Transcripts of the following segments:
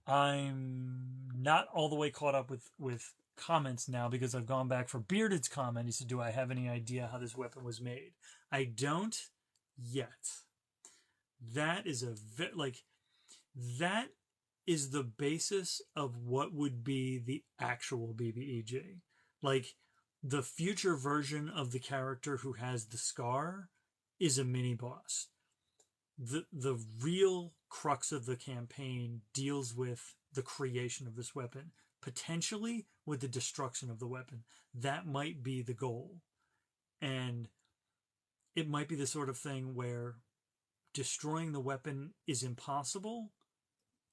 I'm not all the way caught up with comments now because I've gone back for Bearded's comment. He said, "Do I have any idea how this weapon was made?" I don't yet. That is that is the basis of what would be the actual BBEJ. Like the future version of the character who has the scar is a mini boss. The real crux of the campaign deals with the creation of this weapon, potentially with the destruction of the weapon. That might be the goal. And it might be the sort of thing where destroying the weapon is impossible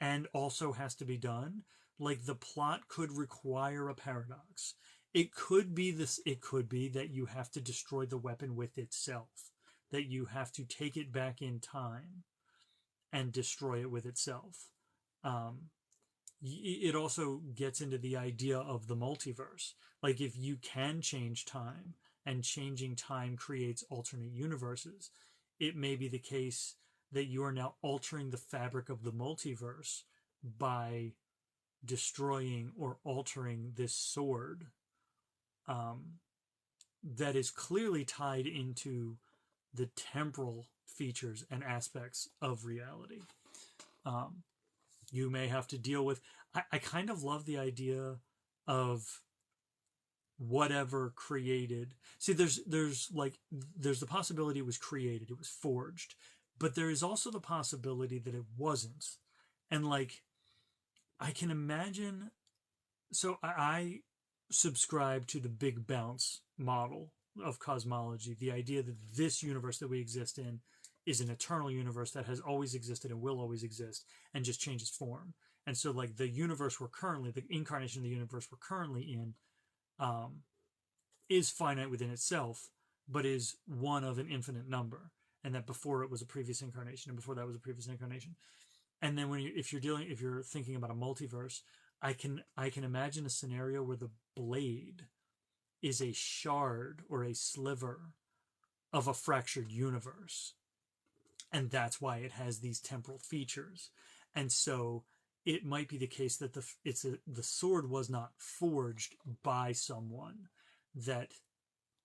and also has to be done. Like the plot could require a paradox. It could be that you have to destroy the weapon with itself, that you have to take it back in time and destroy it with itself. It also gets into the idea of the multiverse. Like if you can change time and changing time creates alternate universes, it may be the case that you are now altering the fabric of the multiverse by destroying or altering this sword um, that is clearly tied into the temporal features and aspects of reality. Um, you may have to deal with. I kind of love the idea of whatever created. See, there's the possibility it was created, it was forged, but there is also the possibility that it wasn't. And like, I can imagine. So I subscribe to the Big Bounce model of cosmology, the idea that this universe that we exist in is an eternal universe that has always existed and will always exist and just changes form. And so, like, the universe we're currently, the incarnation of the universe we're currently in, um, is finite within itself, but is one of an infinite number. And that before it was a previous incarnation, and before that was a previous incarnation. And then if you're thinking about a multiverse, I can imagine a scenario where the blade is a shard or a sliver of a fractured universe, and that's why it has these temporal features. And so it might be the case that the sword was not forged by someone, that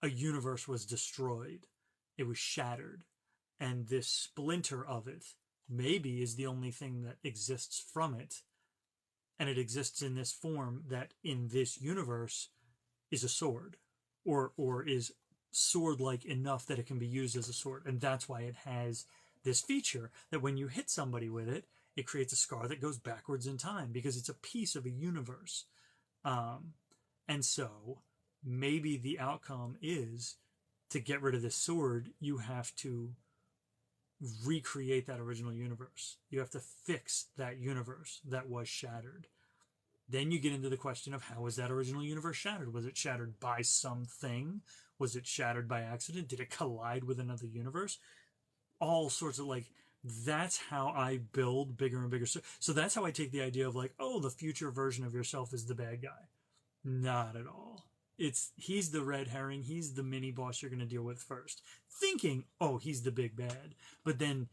a universe was destroyed, it was shattered, and this splinter of it maybe is the only thing that exists from it, and it exists in this form that in this universe is a sword, or is sword like enough that it can be used as a sword. And that's why it has this feature that when you hit somebody with it, it creates a scar that goes backwards in time because it's a piece of a universe. um, and so maybe the outcome is to get rid of this sword, you have to recreate that original universe. You have to fix that universe that was shattered. Then you get into the question of how was that original universe shattered? Was it shattered by something? Was it shattered by accident? Did it collide with another universe? All sorts of like, that's how I build bigger and bigger. So that's how I take the idea of like, oh, the future version of yourself is the bad guy. Not at all. He's the red herring. He's the mini boss you're going to deal with first, thinking, oh, he's the big bad. But then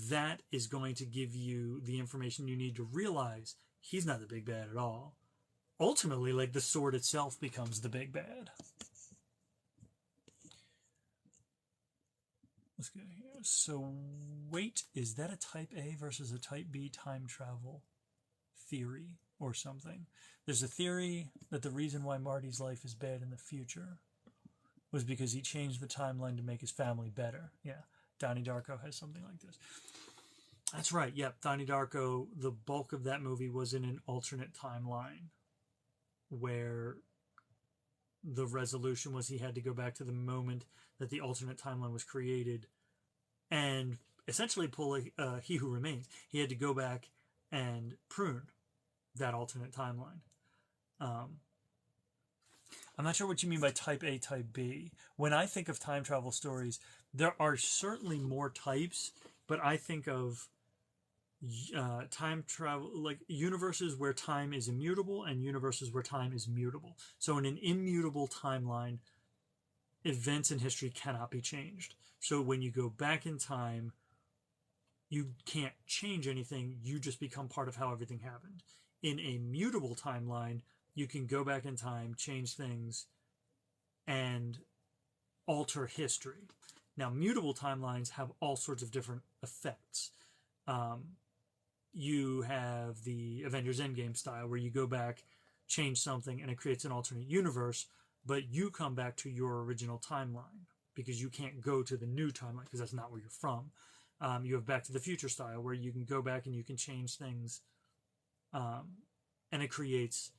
that is going to give you the information you need to realize he's not the big bad at all. Ultimately, like the sword itself becomes the big bad. Let's go here. So, wait, is that a type A versus a type B time travel theory or something? There's a theory that the reason why Marty's life is bad in the future was because he changed the timeline to make his family better. Yeah, Donnie Darko has something like this. That's right. Yep, Donnie Darko. The bulk of that movie was in an alternate timeline where the resolution was he had to go back to the moment that the alternate timeline was created and essentially pull a He Who Remains. He had to go back and prune that alternate timeline. I'm not sure what you mean by type A, type B. When I think of time travel stories, there are certainly more types, but I think of time travel, like universes where time is immutable and universes where time is mutable. So in an immutable timeline, events in history cannot be changed. So when you go back in time, you can't change anything. You just become part of how everything happened. In a mutable timeline, you can go back in time, change things, and alter history. Now, mutable timelines have all sorts of different effects. You have the Avengers Endgame style, where you go back, change something, and it creates an alternate universe, but you come back to your original timeline because you can't go to the new timeline because that's not where you're from. You have Back to the Future style, where you can go back and you can change things, and it creates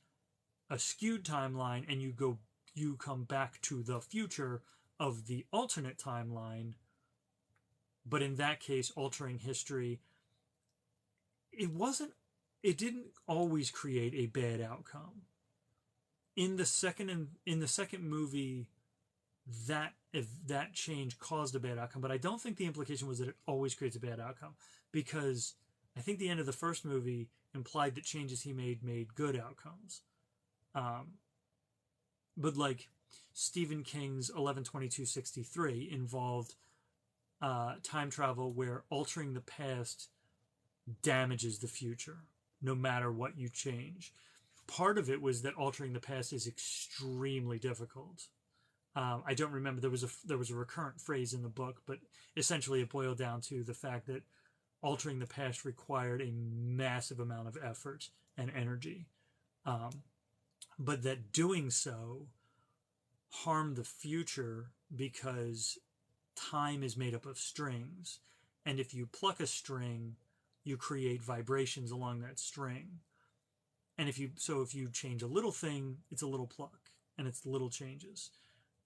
a skewed timeline, and you come back to the future of the alternate timeline. But in that case, altering history, it didn't always create a bad outcome. In the second movie, that change caused a bad outcome, but I don't think the implication was that it always creates a bad outcome, because I think the end of the first movie implied that changes he made good outcomes. But like Stephen King's 11/22/63 involved time travel where altering the past damages the future no matter what you change. Part of it was that altering the past is extremely difficult. I don't remember, there was a recurrent phrase in the book, but essentially it boiled down to the fact that altering the past required a massive amount of effort and energy, but that doing so harmed the future because time is made up of strings, and if you pluck a string, you create vibrations along that string. And if you change a little thing, it's a little pluck, and it's little changes.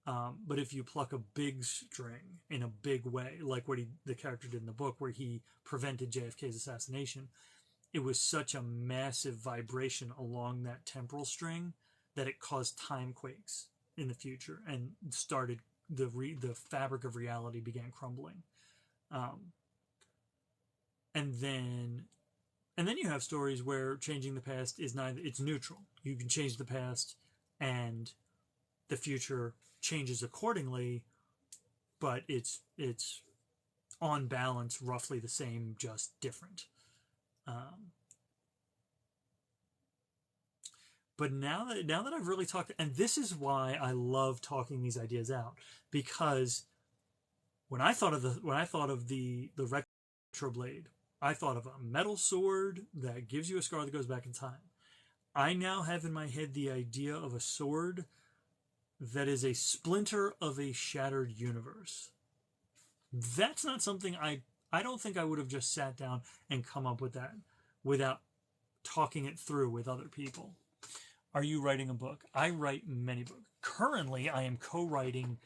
But if you pluck a big string in a big way, like what the character did in the book, where he prevented JFK's assassination, it was such a massive vibration along that temporal string that it caused time quakes in the future and started the fabric of reality began crumbling. And then you have stories where changing the past is it's neutral. You can change the past and the future changes accordingly, but it's on balance roughly the same, just different. But now that I've really talked, and this is why I love talking these ideas out, because when I thought of the retroblade, I thought of a metal sword that gives you a scar that goes back in time. I now have in my head the idea of a sword that is a splinter of a shattered universe. That's not something I don't think I would have just sat down and come up with that without talking it through with other people. Are you writing a book? I write many books. Currently, I am co-writing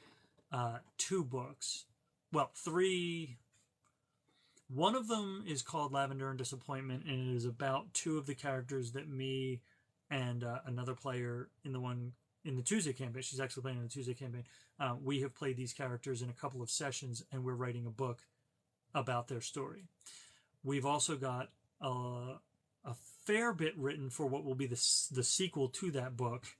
2 books. Well, 3. One of them is called Lavender and Disappointment, and it is about 2 of the characters that me and another player in the Tuesday campaign, she's actually playing in the Tuesday campaign, we have played these characters in a couple of sessions, and we're writing a book about their story. We've also got a fair bit written for what will be the sequel to that book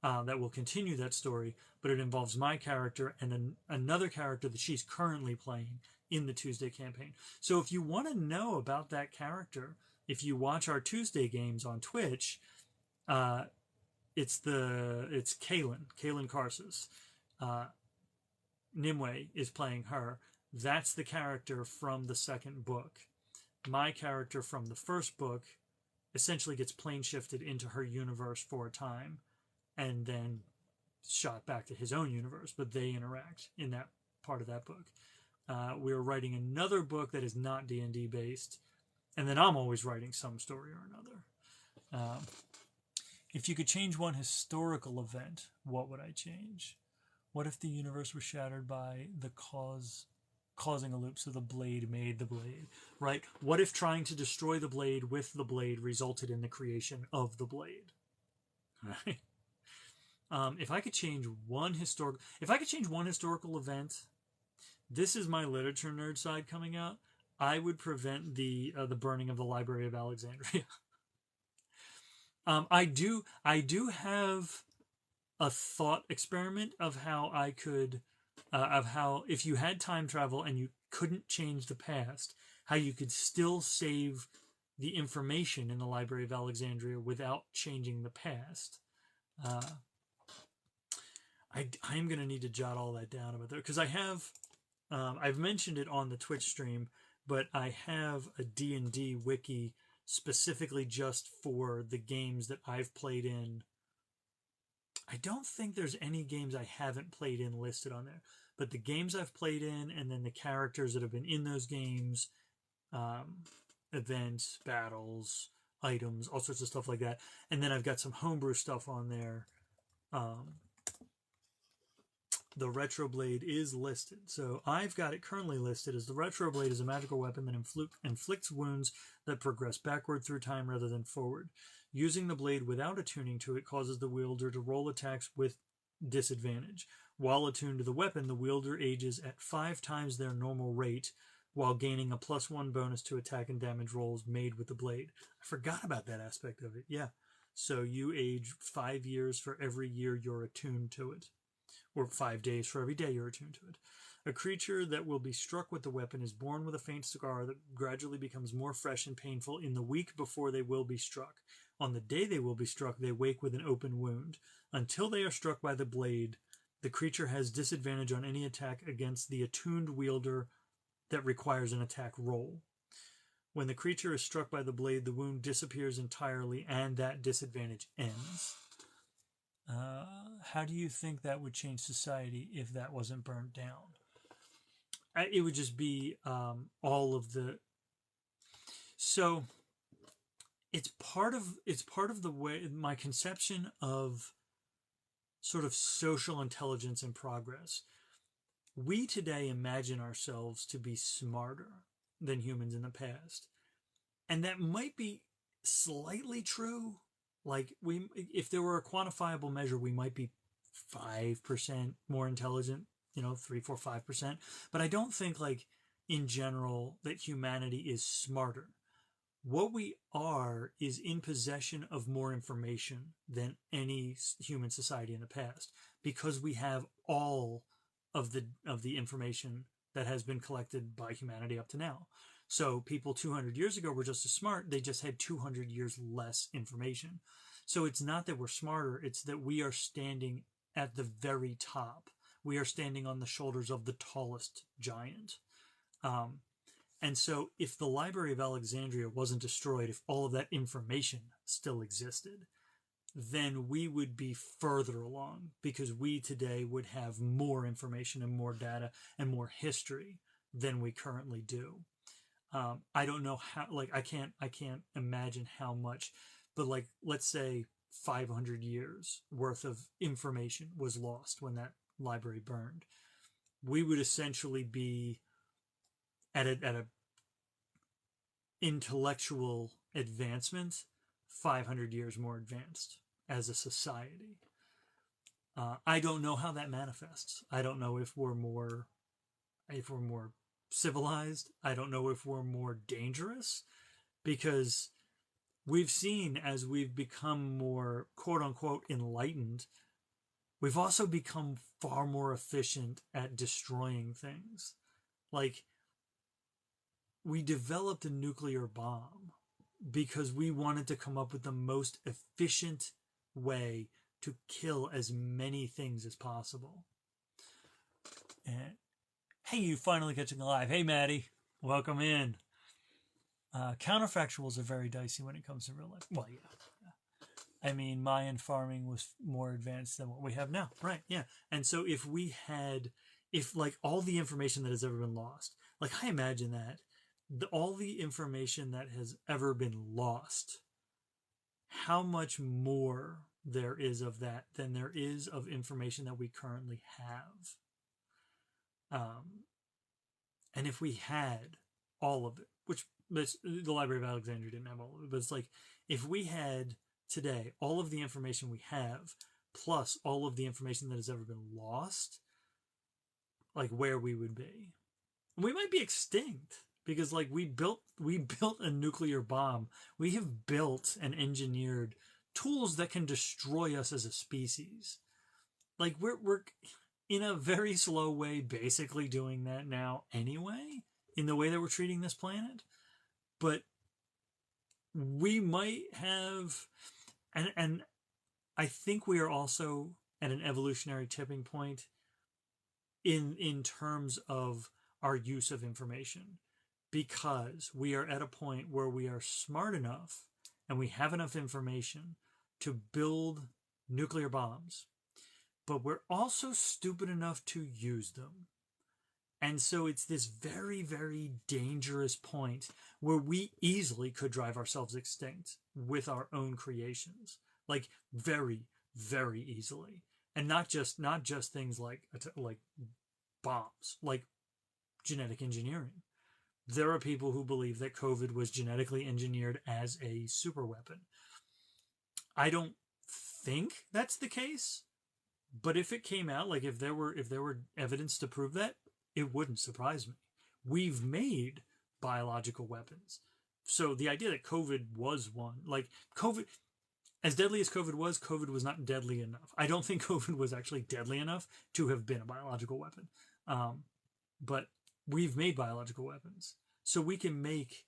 that will continue that story, but it involves my character and another character that she's currently playing in the Tuesday campaign. So if you want to know about that character, if you watch our Tuesday games on Twitch, it's Kaylin Karsus. Nimue is playing her. That's the character from the second book. My character from the first book essentially gets plane shifted into her universe for a time and then shot back to his own universe, but they interact in that part of that book. We're writing another book that is not D&D based, and then I'm always writing some story or another. If you could change one historical event, what would I change? What if the universe was shattered by the causing a loop, so the blade made the blade, right? What if trying to destroy the blade with the blade resulted in the creation of the blade, right? If I could change one historical event, this is my literature nerd side coming out. I would prevent the burning of the Library of Alexandria. I do have a thought experiment of how I could, if you had time travel and you couldn't change the past, how you could still save the information in the Library of Alexandria without changing the past. I'm going to need to jot all that down about that, because I have, I've mentioned it on the Twitch stream, but I have a D&D wiki specifically just for the games that I've played in. I don't think there's any games I haven't played in listed on there, but the games I've played in, and then the characters that have been in those games, events, battles, items, all sorts of stuff like that. And then I've got some homebrew stuff on there. The Retroblade is listed. So I've got it currently listed as the Retroblade is a magical weapon that inflicts wounds that progress backward through time rather than forward. Using the blade without attuning to it causes the wielder to roll attacks with disadvantage. While attuned to the weapon, the wielder ages at 5 times their normal rate, while gaining a +1 bonus to attack and damage rolls made with the blade. I forgot about that aspect of it. Yeah. So you age 5 years for every year you're attuned to it, or 5 days for every day you're attuned to it. A creature that will be struck with the weapon is born with a faint scar that gradually becomes more fresh and painful in the week before they will be struck. On the day they will be struck, they wake with an open wound. Until they are struck by the blade, the creature has disadvantage on any attack against the attuned wielder that requires an attack roll. When the creature is struck by the blade, the wound disappears entirely and that disadvantage ends. How do you think that would change society if that wasn't burnt down? It would just be all of the. So it's part of the way my conception of sort of social intelligence and progress. We today imagine ourselves to be smarter than humans in the past, and that might be slightly true. Like if there were a quantifiable measure, we might be 5% more intelligent, 3, 4, 5%. But I don't think, like, in general, that humanity is smarter. What we are is in possession of more information than any human society in the past, because we have all of the information that has been collected by humanity up to now. So people 200 years ago were just as smart, they just had 200 years less information. So it's not that we're smarter, it's that we are standing at the very top. We are standing on the shoulders of the tallest giant. And so if the Library of Alexandria wasn't destroyed, if all of that information still existed, then we would be further along, because we today would have more information and more data and more history than we currently do. I don't know how, like, I can't imagine how much, but, like, let's say 500 years worth of information was lost when that library burned. We would essentially be at a intellectual advancement 500 years more advanced as a society. I don't know how that manifests. I don't know if we're more civilized. I don't know if we're more dangerous, because we've seen, as we've become more quote unquote enlightened, we've also become far more efficient at destroying things. Like, we developed a nuclear bomb because we wanted to come up with the most efficient way to kill as many things as possible. And hey, you finally catching alive. Hey, Maddie, welcome in. Counterfactuals are very dicey when it comes to real life. Well, yeah. I mean, Mayan farming was more advanced than what we have now. Right, yeah. And so if like all the information that has ever been lost, like I imagine that all the information that has ever been lost, how much more there is of that than there is of information that we currently have. And if we had all of it, which the Library of Alexandria didn't have all of it, but it's like, if we had today all of the information we have, plus all of the information that has ever been lost, like, where we would be. We might be extinct, because, like, we built a nuclear bomb. We have built and engineered tools that can destroy us as a species. Like, we're in a very slow way basically doing that now anyway. in the way that we're treating this planet, but we might have, and I think we are also at an evolutionary tipping point in terms of our use of information, because we are at a point where we are smart enough and we have enough information to build nuclear bombs, but we're also stupid enough to use them. And so it's this very, very dangerous point where we easily could drive ourselves extinct with our own creations, like very, very easily. And not just things like bombs, like genetic engineering. There are people who believe that COVID was genetically engineered as a super weapon. I don't think that's the case, but if it came out, like if there were evidence to prove that, it wouldn't surprise me. We've made biological weapons. So the idea that COVID was one, like COVID, as deadly as COVID was not deadly enough. I don't think COVID was actually deadly enough to have been a biological weapon. But we've made biological weapons. So we can make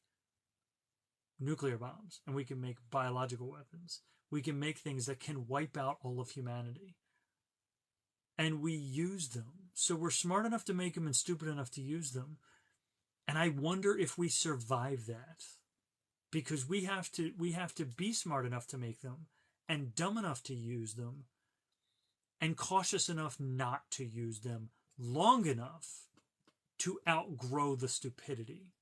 nuclear bombs, and we can make biological weapons. We can make things that can wipe out all of humanity. And we use them. So we're smart enough to make them and stupid enough to use them. And I wonder if we survive that. Because we have to be smart enough to make them, and dumb enough to use them, and cautious enough not to use them long enough to outgrow the stupidity.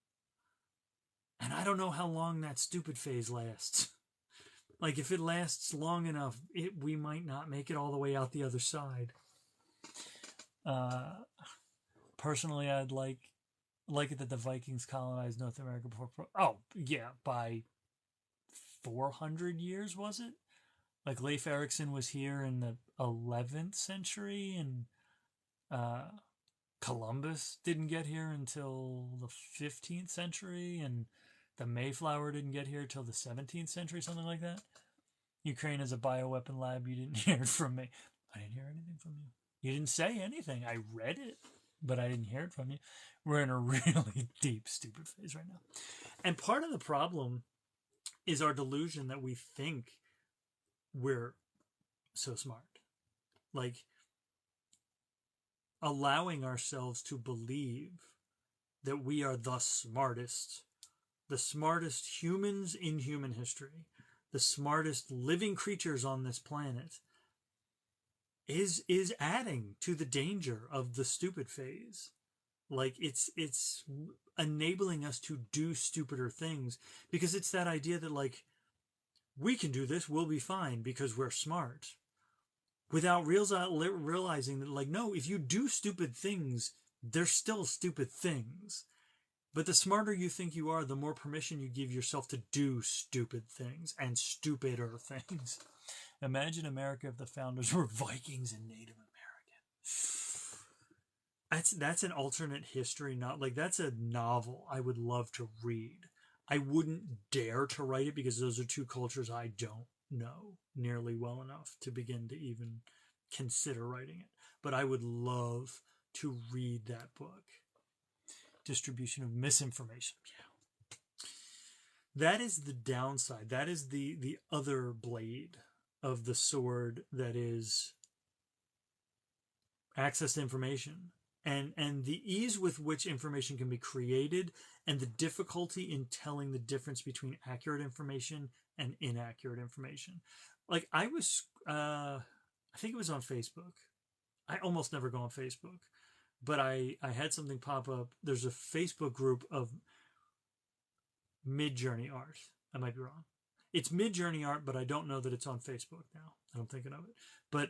And I don't know how long that stupid phase lasts. Like, if it lasts long enough, we might not make it all the way out the other side. Personally, I'd like it that the Vikings colonized North America before. By 400 years, was it? Like, Leif Erikson was here in the 11th century, and Columbus didn't get here until the 15th century, and the Mayflower didn't get here till the 17th century, something like that. Ukraine is a bioweapon lab. You didn't hear it from me. I didn't hear anything from you. You didn't say anything. I read it, but I didn't hear it from you. We're in a really deep, stupid phase right now. And part of the problem is our delusion that we think we're so smart. Like, allowing ourselves to believe that we are the smartest humans in human history, the smartest living creatures on this planet, is adding to the danger of the stupid phase. Like, it's enabling us to do stupider things, because it's that idea that, like, we can do this, we'll be fine because we're smart, without realizing that, like, no, if you do stupid things, they're still stupid things. But the smarter you think you are, the more permission you give yourself to do stupid things and stupider things. Imagine America if the founders were Vikings and Native American. That's an alternate history, not like, that's a novel I would love to read. I wouldn't dare to write it because those are two cultures I don't know nearly well enough to begin to even consider writing it. But I would love to read that book. Distribution of misinformation. Yeah. That is the downside. That is the other blade of the sword, that is access to information. And the ease with which information can be created, and the difficulty in telling the difference between accurate information and inaccurate information. Like, I think it was on Facebook. I almost never go on Facebook, but I had something pop up. There's a Facebook group of Mid-Journey art. I might be wrong. It's Mid-Journey art, but I don't know that it's on Facebook now. I'm thinking of it. But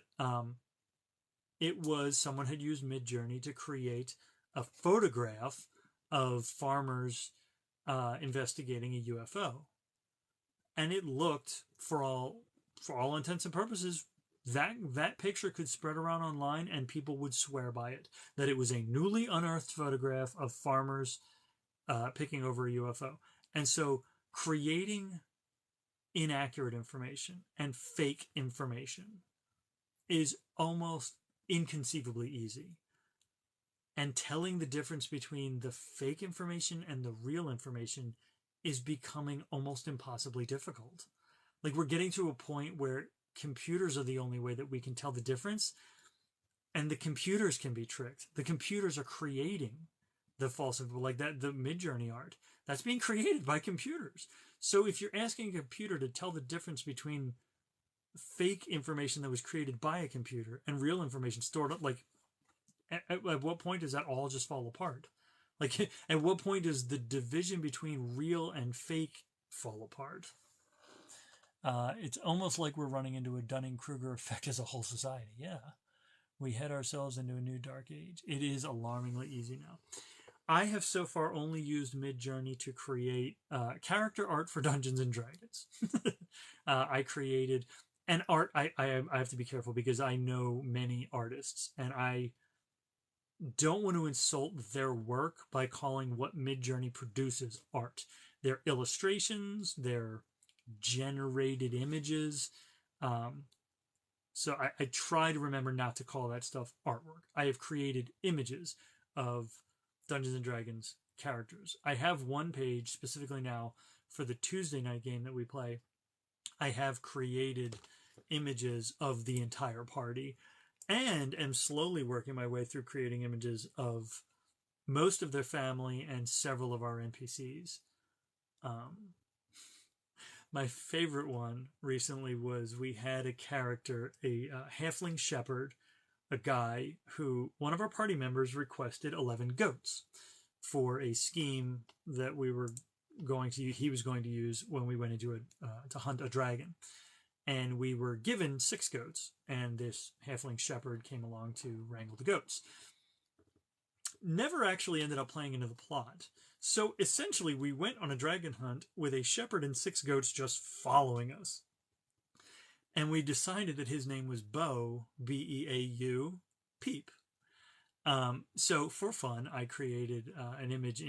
it was, someone had used Mid-Journey to create a photograph of farmers investigating a UFO. And it looked, for all intents and purposes, that picture could spread around online and people would swear by it, that it was a newly unearthed photograph of farmers picking over a UFO. And so creating inaccurate information and fake information is almost inconceivably easy. And telling the difference between the fake information and the real information is becoming almost impossibly difficult. Like, we're getting to a point where computers are the only way that we can tell the difference, and the computers can be tricked. The computers are creating the false info, like that, the Midjourney art that's being created by computers. So if you're asking a computer to tell the difference between fake information that was created by a computer and real information stored up, like, at what point does that all just fall apart? Like, at what point does the division between real and fake fall apart? It's almost like we're running into a Dunning-Kruger effect as a whole society. Yeah, we head ourselves into a new dark age. It is alarmingly easy now. I have so far only used Midjourney to create character art for Dungeons and Dragons. I created an art. I have to be careful because I know many artists, and I don't want to insult their work by calling what Midjourney produces art. Their illustrations, their generated images. So I try to remember not to call that stuff artwork. I have created images of Dungeons and Dragons characters. I have one page specifically now for the Tuesday night game that we play. I have created images of the entire party and am slowly working my way through creating images of most of their family and several of our NPCs. My favorite one recently was we had a character, a halfling shepherd, a guy who one of our party members requested 11 goats for a scheme that we were he was going to use when we went into to hunt a dragon. And we were given 6 goats, and this halfling shepherd came along to wrangle the goats. Never actually ended up playing into the plot. So essentially, we went on a dragon hunt with a shepherd and 6 goats just following us. And we decided that his name was Beau, Beau, Peep. So for fun, I created an image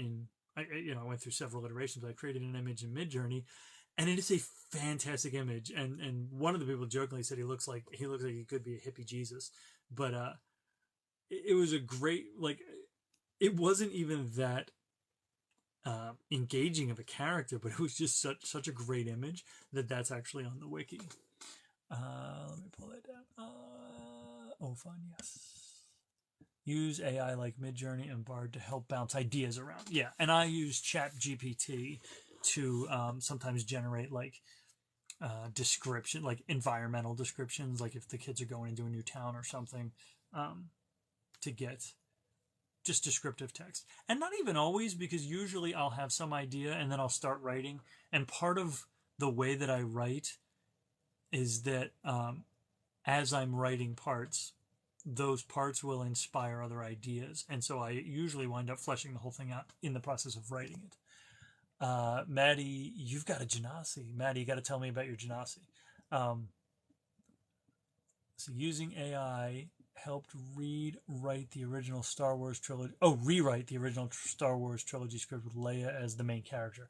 I went through several iterations, but I created an image in Midjourney, and it is a fantastic image. And one of the people jokingly said he looks like he could be a hippie Jesus, but it was a great, like, it wasn't even that engaging of a character, but it was just such a great image that's actually on the wiki. Let me pull that down. Oh, fun, yes. Use AI like Midjourney and Bard to help bounce ideas around. Yeah, and I use ChatGPT to sometimes generate like description, like environmental descriptions, like if the kids are going into a new town or something, to get just descriptive text. And not even always, because usually I'll have some idea and then I'll start writing. And part of the way that I write is that as I'm writing parts, those parts will inspire other ideas. And so I usually wind up fleshing the whole thing out in the process of writing it. Maddie, you've got a Genasi. Maddie, you got to tell me about your Genasi. So using AI helped rewrite the original Star Wars trilogy script with Leia as the main character.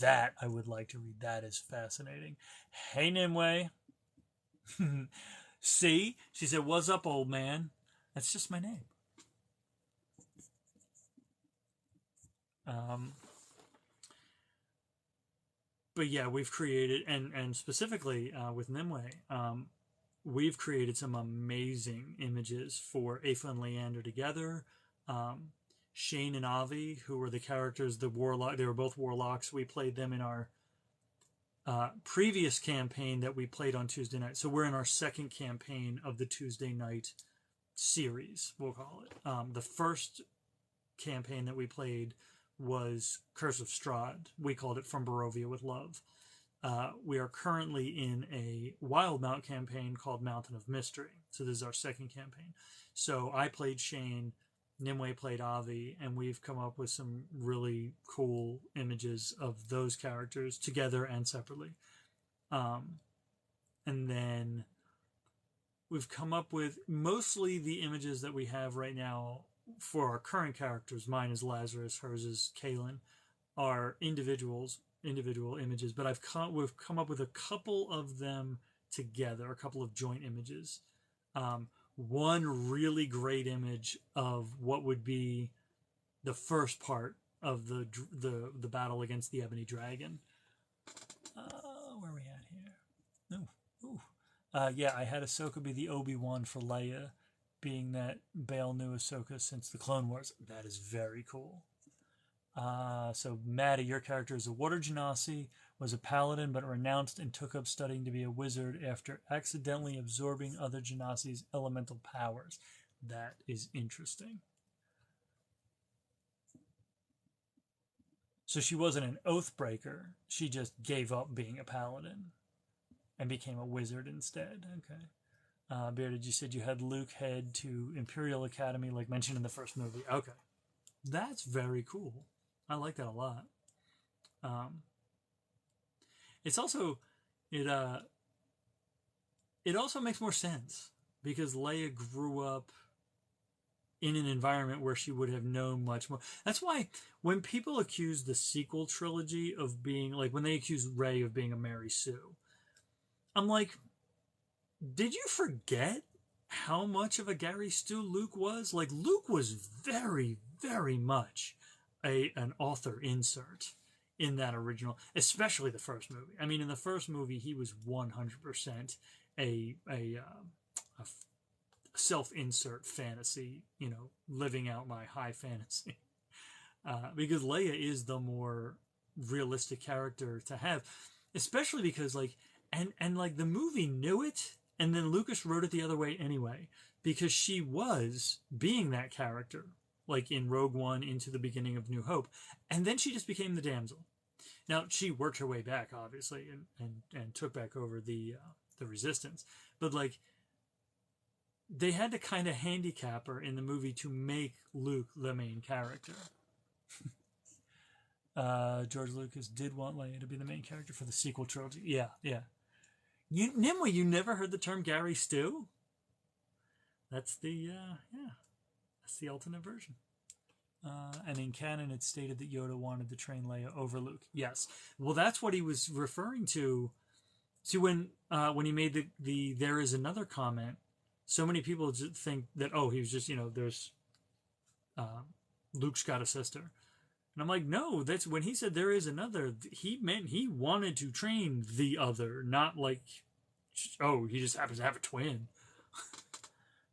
That I would like to read. That is fascinating. Hey, Nimue. See? She said, "What's up, old man?" That's just my name. But yeah, we've created, and specifically with Nimue, we've created some amazing images for Aoife and Leander together. Shane and Avi, who were the characters, they were both warlocks. We played them in our previous campaign that we played on Tuesday night. So we're in our second campaign of the Tuesday night series, we'll call it. The first campaign that we played was Curse of Strahd. We called it From Barovia with Love. We are currently in a Wild Mount campaign called Mountain of Mystery. So this is our second campaign. So I played Shane, Nimue played Avi, and we've come up with some really cool images of those characters together and separately. And then we've come up with mostly the images that we have right now for our current characters. Mine is Lazarus, hers is Kaylin, are individual images, but we've come up with a couple of them together, a couple of joint images. one really great image of what would be the first part of the battle against the Ebony Dragon. Where are we at here? Yeah, I had Ahsoka be the Obi-Wan for Leia, being that Bail knew Ahsoka since the Clone Wars. That is very cool. So Maddie, your character is a water genasi, was a paladin, but renounced and took up studying to be a wizard after accidentally absorbing other genasi's elemental powers. That is interesting. So she wasn't an oath breaker. She just gave up being a paladin and became a wizard instead. Okay. Bearded, you said you had Luke head to Imperial Academy, like mentioned in the first movie. Okay. That's very cool. I like that a lot. It's also it also makes more sense because Leia grew up in an environment where she would have known much more. That's why when people accuse the sequel trilogy of being like when they accuse Rey of being a Mary Sue, I'm like, did you forget how much of a Gary Stu Luke was? Like Luke was very, very much an author insert in that original, especially the first movie. I mean, in the first movie, he was 100% a self-insert fantasy, living out my high fantasy. Because Leia is the more realistic character to have, especially because and like the movie knew it, and then Lucas wrote it the other way anyway, because she was being that character, like in Rogue One into the beginning of New Hope, and then she just became the damsel. Now she worked her way back, obviously, and took back over the Resistance, but like they had to kind of handicap her in the movie to make Luke the main character. George Lucas did want Leia to be the main character for the sequel trilogy. Yeah. Nimue, you never heard the term Gary Stu? That's the that's the alternate version. And in canon, it's stated that Yoda wanted to train Leia over Luke. Yes, well, that's what he was referring to. See, when he made the there is another comment, so many people just think that he was just there's Luke's got a sister, and I'm like, no, that's when he said there is another. He meant he wanted to train the other, not like he just happens to have a twin.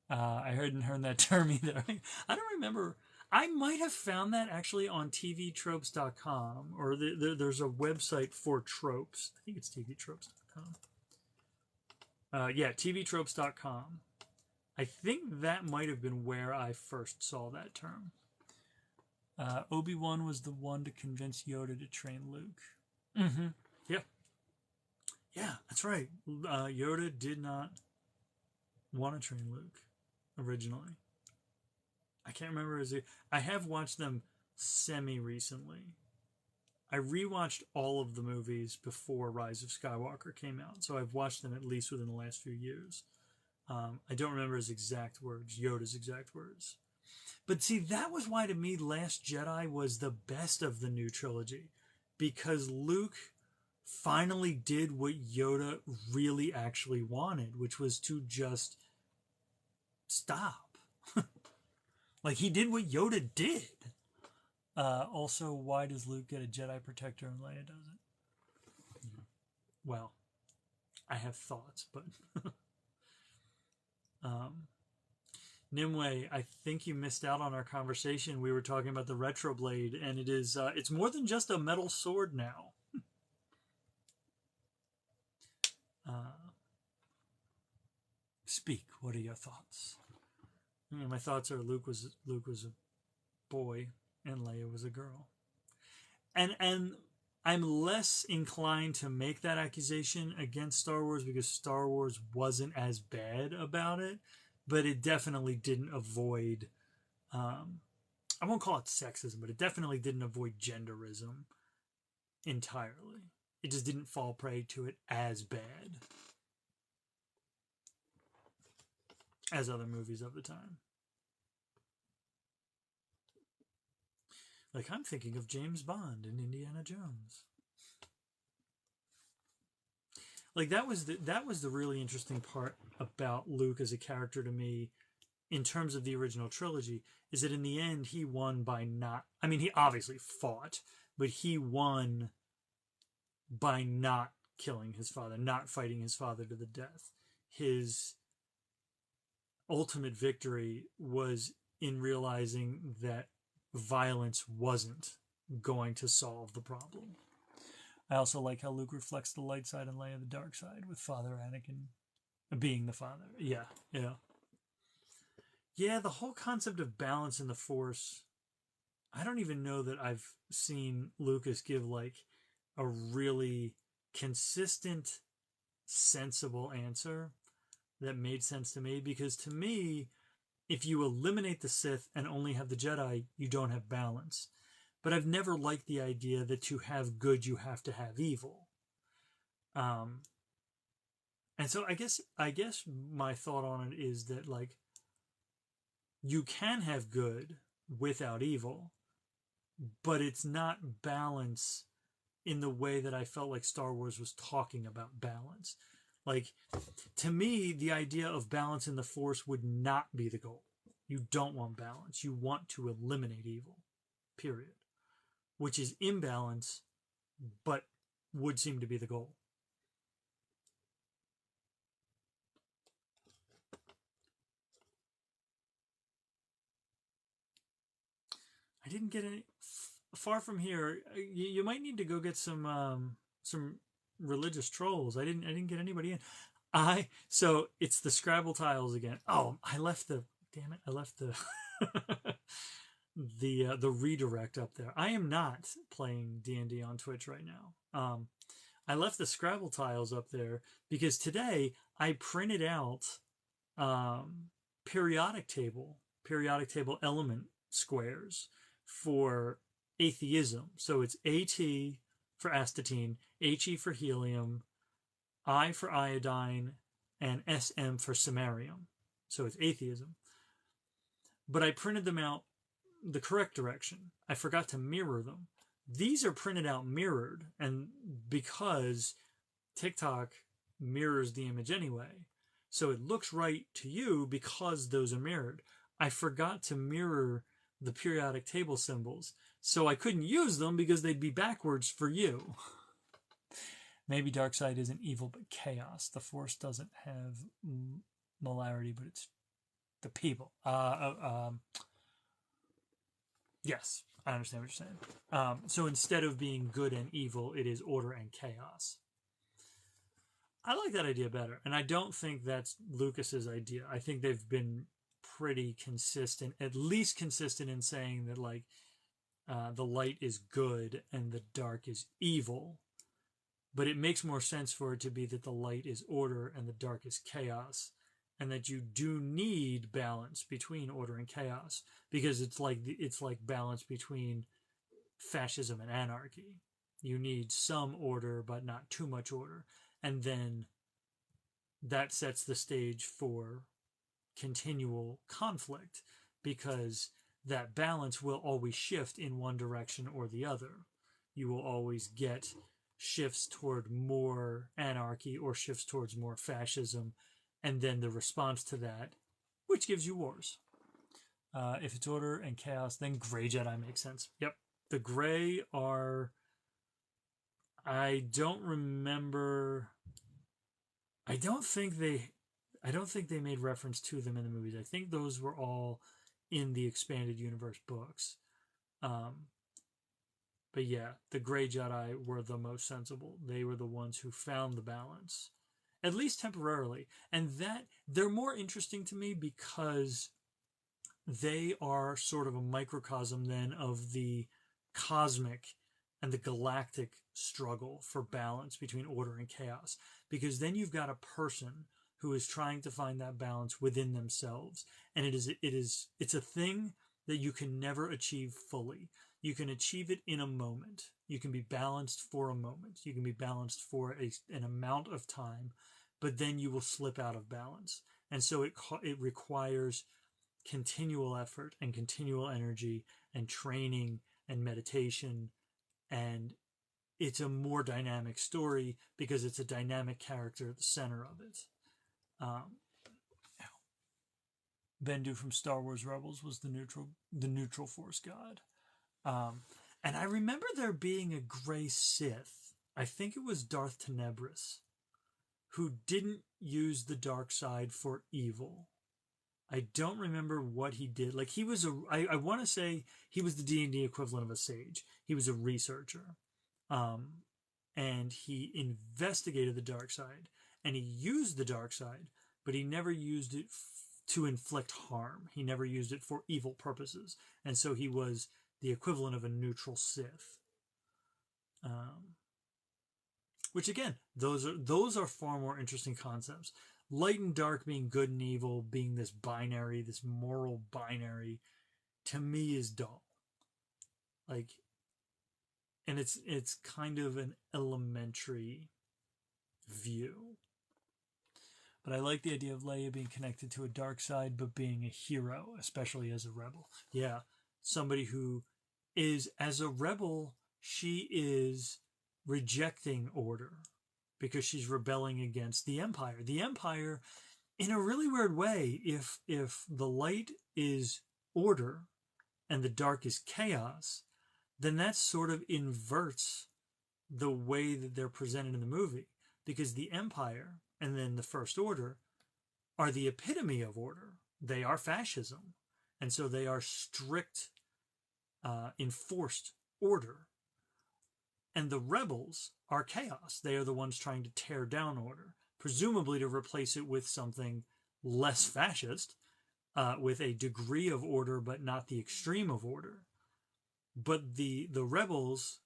I hadn't heard that term either. I don't remember. I might have found that actually on tvtropes.com, or there's a website for tropes. I think it's tvtropes.com. Yeah, tvtropes.com. I think that might have been where I first saw that term. Obi-Wan was the one to convince Yoda to train Luke. Mm-hmm. Yeah, that's right. Yoda did not want to train Luke originally. I can't remember. I have watched them semi-recently. I rewatched all of the movies before Rise of Skywalker came out, so I've watched them at least within the last few years. I don't remember his exact words, Yoda's exact words. But see, that was why to me Last Jedi was the best of the new trilogy, because Luke finally did what Yoda really actually wanted, which was to just stop. Like, he did what Yoda did. Also, why does Luke get a Jedi protector and Leia doesn't? Well, I have thoughts, but... Nimue, I think you missed out on our conversation. We were talking about the Retroblade, and it is it's more than just a metal sword now. Speak. What are your thoughts? My thoughts are Luke was a boy and Leia was a girl, and I'm less inclined to make that accusation against Star Wars because Star Wars wasn't as bad about it, but it definitely didn't avoid. I won't call it sexism, but it definitely didn't avoid genderism entirely. It just didn't fall prey to it as bad as other movies of the time. Like, I'm thinking of James Bond and Indiana Jones. like that was the really interesting part about Luke as a character to me in terms of the original trilogy, is that in the end he won by not, I mean, he obviously fought, but he won by not killing his father, not fighting his father to the death. His ultimate victory was in realizing that violence wasn't going to solve the problem. I also like how Luke reflects the light side and Leia the dark side, with Father Anakin being the father. Yeah, yeah. Yeah, the whole concept of balance in the Force, I don't even know that I've seen Lucas give like a really consistent, sensible answer that made sense to me, because to me, if you eliminate the Sith and only have the Jedi, you don't have balance. But I've never liked the idea that to have good, you have to have evil. Um, and so I guess my thought on it is that like you can have good without evil, but it's not balance in the way that I felt like Star Wars was talking about balance. Like, to me, the idea of balance in the Force would not be the goal. You don't want balance. You want to eliminate evil, period. Which is imbalance, but would seem to be the goal. I didn't get any. Far from here, you might need to go get some religious trolls. I didn't get anybody in. So it's the Scrabble tiles again. Oh, I left the damn it. I left the the redirect up there. I am not playing D&D on Twitch right now. I left the Scrabble tiles up there because today I printed out um, periodic table element squares for atheism. So it's AT for astatine, HE for helium, I for iodine, and SM for samarium. So it's atheism. But I printed them out the correct direction. I forgot to mirror them. These are printed out mirrored, and because TikTok mirrors the image anyway, so it looks right to you because those are mirrored. I forgot to mirror the periodic table symbols, so I couldn't use them because they'd be backwards for you. Maybe Darkseid isn't evil but chaos. The Force doesn't have molarity, but it's the people. Yes, I understand what you're saying. So instead of being good and evil, it is order and chaos. I like that idea better, and I don't think that's Lucas's idea. I think they've been pretty consistent, at least consistent in saying that like the light is good and the dark is evil. But it makes more sense for it to be that the light is order and the dark is chaos, and that you do need balance between order and chaos, because it's like balance between fascism and anarchy. You need some order, but not too much order, and then that sets the stage for continual conflict, because that balance will always shift in one direction or the other. You will always get shifts toward more anarchy or shifts towards more fascism, and then the response to that, which gives you wars. If it's order and chaos, then Grey Jedi makes sense. Yep. The Grey are... I don't remember... I don't think they made reference to them in the movies. I think those were all in the expanded universe books. But yeah, the Grey Jedi were the most sensible. They were the ones who found the balance, at least temporarily. And that they're more interesting to me because they are sort of a microcosm then of the cosmic and the galactic struggle for balance between order and chaos. Because then you've got a person who is trying to find that balance within themselves. And it's a thing that you can never achieve fully. You can achieve it in a moment. You can be balanced for a moment. You can be balanced for an amount of time, but then you will slip out of balance. And so it requires continual effort and continual energy and training and meditation, and it's a more dynamic story because it's a dynamic character at the center of it. Bendu from Star Wars Rebels was the neutral force god. And I remember there being a gray Sith. I think it was Darth Tenebris, who didn't use the dark side for evil. I don't remember what he did. Like, he was I want to say he was the D&D equivalent of a sage. He was a researcher. And he investigated the dark side, and he used the dark side, but he never used it to inflict harm. He never used it for evil purposes. And so he was the equivalent of a neutral Sith. Which, again, those are far more interesting concepts. Light and dark being good and evil, being this binary, this moral binary, to me is dull. Like, and it's kind of an elementary view. But I like the idea of Leia being connected to a dark side, but being a hero, especially as a rebel. Yeah, somebody who is, as a rebel, she is rejecting order because she's rebelling against the Empire. The Empire, in a really weird way, if the light is order and the dark is chaos, then that sort of inverts the way that they're presented in the movie, because the Empire and then the First Order are the epitome of order. They are fascism, and so they are strict, enforced order. And the rebels are chaos. They are the ones trying to tear down order, presumably to replace it with something less fascist, with a degree of order, but not the extreme of order. But the rebels,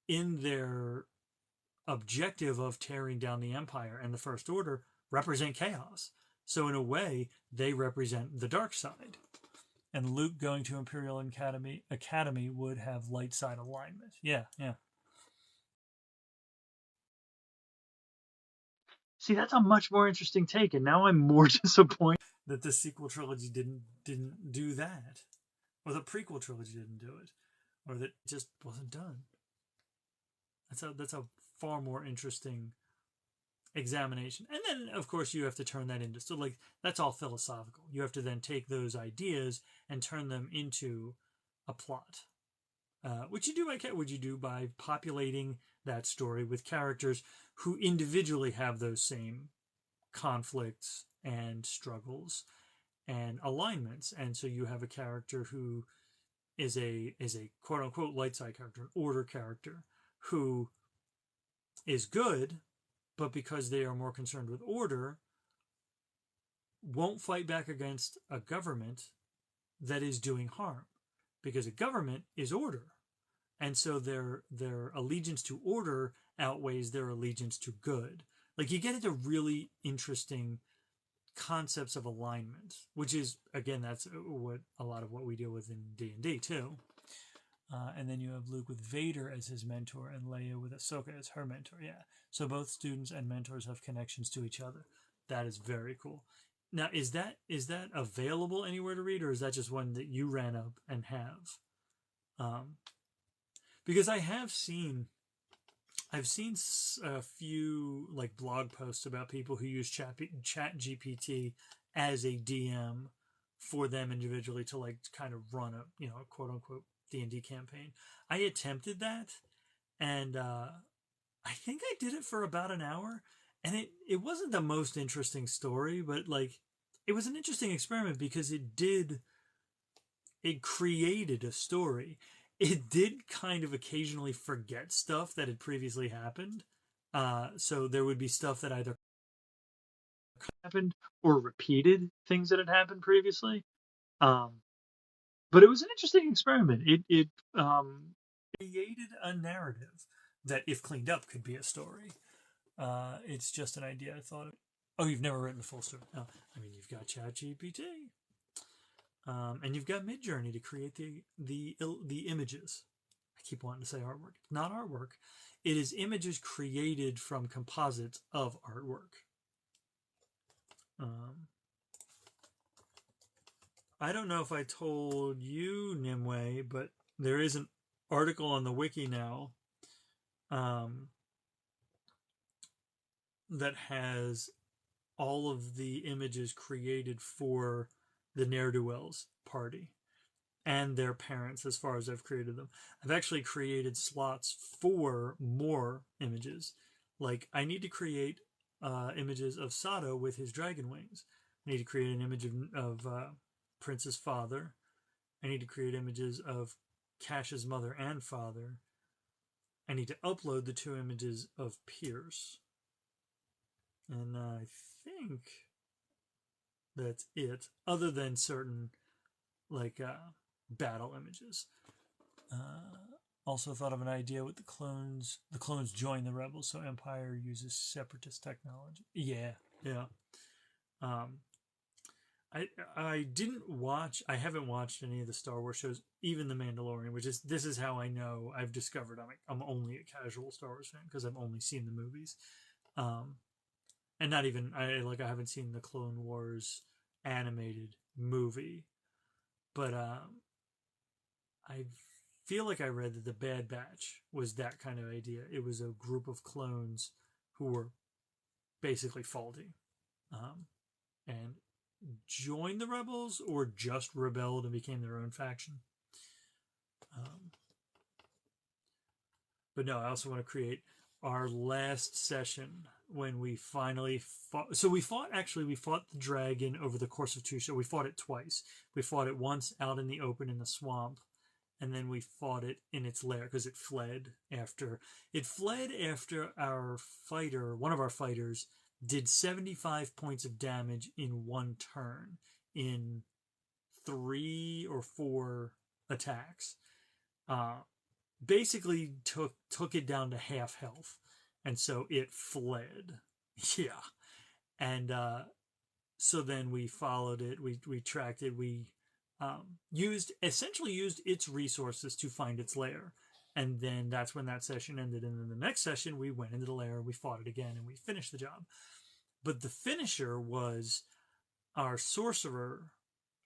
in their objective of tearing down the Empire and the First Order, represent chaos. So in a way, they represent the dark side. And Luke going to Imperial Academy would have light side alignment. Yeah. See, that's a much more interesting take, and now I'm more disappointed that the sequel trilogy didn't do that, or the prequel trilogy didn't do it, or that it just wasn't done. That's a far more interesting examination. And then, of course, you have to turn that into, so like, that's all philosophical. You have to then take those ideas and turn them into a plot, which you do by populating that story with characters who individually have those same conflicts and struggles and alignments. And so you have a character who is a quote unquote light side character, an order character, who is good, but because they are more concerned with order, won't fight back against a government that is doing harm, because a government is order. And so their allegiance to order outweighs their allegiance to good. Like, you get into really interesting concepts of alignment, which is, again, that's what a lot of what we deal with in D&D too. And then you have Luke with Vader as his mentor and Leia with Ahsoka as her mentor. Yeah. So both students and mentors have connections to each other. That is very cool. Now, is that available anywhere to read, or is that just one that you ran up and have? Because I've seen a few like blog posts about people who use Chat GPT as a DM for them individually to like kind of run a quote unquote D&D campaign. I attempted that, and I think I did it for about an hour, and it wasn't the most interesting story, but like, it was an interesting experiment because it created a story. It did kind of occasionally forget stuff that had previously happened. So there would be stuff that either happened or repeated things that had happened previously. But it was an interesting experiment. It created a narrative that, if cleaned up, could be a story. It's just an idea I thought of. Oh, you've never written a full story? No. I mean, you've got ChatGPT. And you've got Midjourney to create the images. I keep wanting to say artwork. It's not artwork. It is images created from composites of artwork. I don't know if I told you, Nimue, but there is an article on the wiki now um, that has all of the images created for the ne'er-do-wells party and their parents, as far as I've created them. I've actually created slots for more images. Like, I need to create images of Sato with his dragon wings. I need to create an image of Prince's father. I need to create images of Cash's mother and father. I need to upload the 2 images of Pierce. And I think that's it, other than certain, like, battle images. Also thought of an idea with the clones. The clones join the rebels, so Empire uses separatist technology. Yeah, yeah. I didn't watch. I haven't watched any of the Star Wars shows, even The Mandalorian, which is, this is how I know I've discovered I'm only a casual Star Wars fan, because I've only seen the movies, and not even I haven't seen the Clone Wars animated movie, but I feel like I read that the Bad Batch was that kind of idea. It was a group of clones who were basically faulty, and joined the rebels or just rebelled and became their own faction. But no, I also want to create our last session when we finally fought. So we fought the dragon over the course of 2 shows. We fought it twice. We fought it once out in the open in the swamp, and then we fought it in its lair because it fled after our fighter, one of our fighters, did 75 points of damage in 1 turn in 3 or 4 attacks. Basically took it down to half health, and so it fled. Yeah, and so then we followed it. We tracked it. We essentially used its resources to find its lair, and then that's when that session ended. And then the next session, we went into the lair, we fought it again, and we finished the job. But the finisher was our sorcerer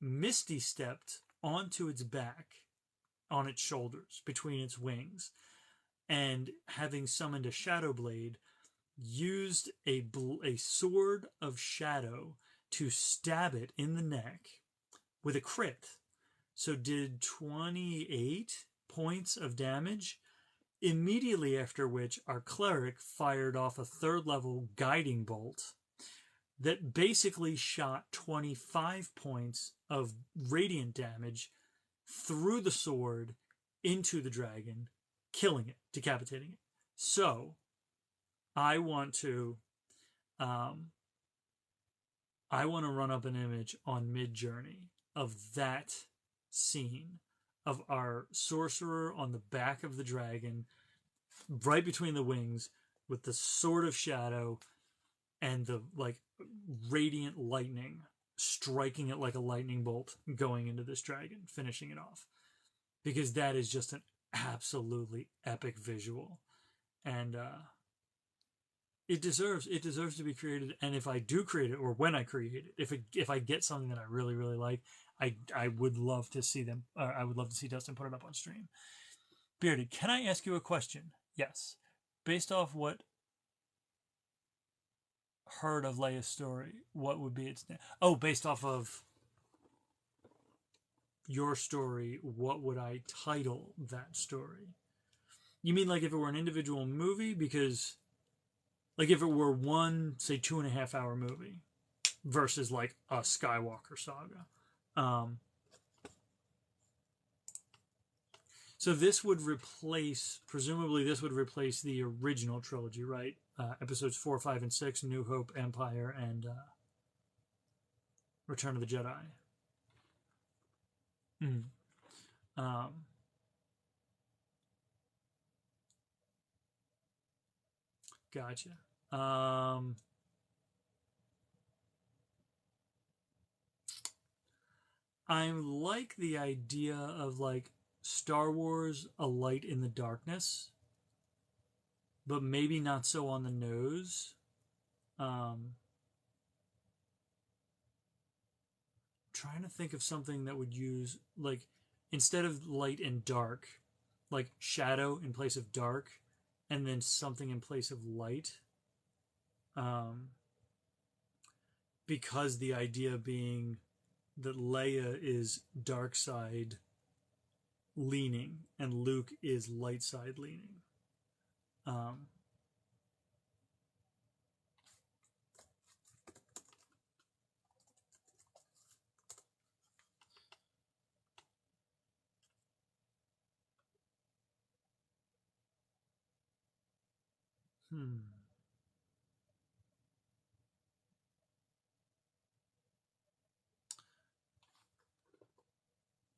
misty stepped onto its back, on its shoulders, between its wings, and having summoned a shadow blade, used a sword of shadow to stab it in the neck with a crit. So did 28 points of damage, immediately after which our cleric fired off a 3rd level guiding bolt that basically shot 25 points of radiant damage through the sword into the dragon, killing it, decapitating it. So I want to run up an image on Midjourney of that scene of our sorcerer on the back of the dragon, right between the wings, with the sword of shadow and the radiant lightning striking it like a lightning bolt, going into this dragon, finishing it off, because that is just an absolutely epic visual, and it deserves to be created. And if I do create it, or when I create it, if I get something that I really really like, I would love to see them. I would love to see Dustin put it up on stream. Bearded, can I ask you a question? Yes. Based off what heard of Leia's story, what would be its name? Oh, based off of your story, what would I title that story? You mean like if it were an individual movie? Because like if it were one, say, 2.5 hour movie versus like a Skywalker saga. So this would replace, presumably this would replace the original trilogy, right? Episodes 4, 5, and 6, New Hope, Empire, and Return of the Jedi. Gotcha. I like the idea of like Star Wars, A Light in the Darkness, but maybe not so on the nose. Trying to think of something that would use, like, instead of light and dark, like shadow in place of dark, and then something in place of light. Because the idea being that Leia is dark side leaning and Luke is light side leaning. Um,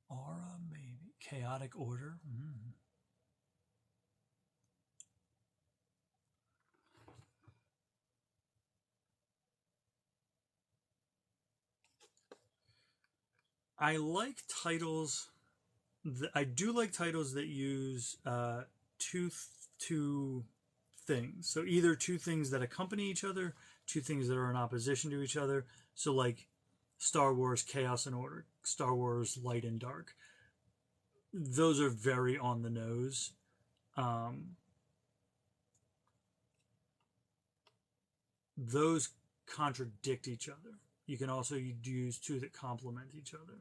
Aura, maybe. Chaotic order. I like titles. I do like titles that use two things. So either two things that accompany each other, two things that are in opposition to each other. So like Star Wars Chaos and Order, Star Wars Light and Dark. Those are very on the nose. Those contradict each other. You can also use two that complement each other.